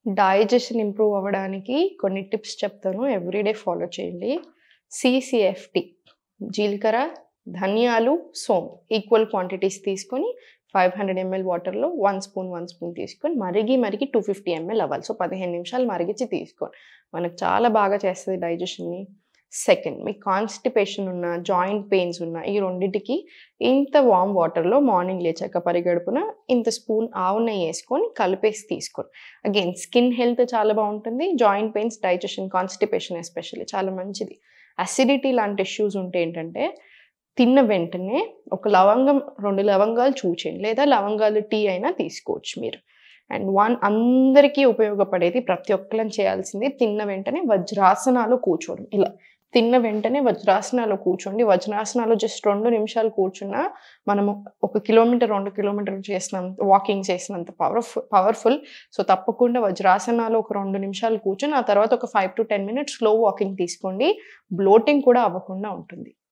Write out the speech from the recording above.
Digestion improve అవ్వడానికి కొన్ని tips చెప్తాను. ఎవ్రీడే ఫాలో చేయండి. సీసీఎఫ్టీ జీలకర్ర, ధనియాలు, సోంపు ఈక్వల్ క్వాంటిటీస్ తీసుకొని 500 ml వాటర్‌లో 1 స్పూన్ తీసుకొని మరిగి 250 ml అవ్వాలి. సో, 15 నిమిషాలు మరిగించి తీసుకోండి. మనకు చాలా బాగా చేస్తది డైజెషన్‌ని. సెకండ్, మీకు కాన్‌స్టిపేషన్ ఉన్న, జాయింట్ పెయిన్స్ ఉన్న ఈ రెండిటికి ఇంత వార్మ్ వాటర్‌లో మార్నింగ్ లేచాక పరిగడుపున ఇంత స్పూన్ ఆవు నెయ్యేసుకొని కలిపేసి తీసుకోండి. అగైన్ స్కిన్ హెల్త్ చాలా బావుంటుంది. Joint pains, digestion, constipation especially చాలా మంచిది. అసిడిటీ లాంటి ఇష్యూస్ ఉంటే ఏంటంటే తిన్న వెంటనే ఒక లవంగం, 2 లవంగాలు చూచేయండి. లేదా లవంగాలు టీ అయినా తీసుకోవచ్చు మీరు. అండ్ అందరికీ ఉపయోగపడేది ప్రతి ఒక్కళ్ళం చేయాల్సింది తిన్న వెంటనే వజ్రాసనాలో కూర్చోవడం. ఇలా తిన్న వెంటనే వజ్రాసనాలో కూర్చోండి. వజ్రాసనాలో జస్ట్ 2 నిమిషాలు కూర్చున్నా మనము 1 కిలోమీటర్, 2 కిలోమీటర్లు వాకింగ్ చేసినంత పవర్‌ఫుల్. సో, తప్పకుండా వజ్రాసనాలో ఒక 2 నిమిషాలు కూర్చొని, ఆ తర్వాత ఒక 5-10 మినిట్స్ స్లో వాకింగ్ తీసుకోండి. బ్లోటింగ్ కూడా అవ్వకుండా ఉంటుంది.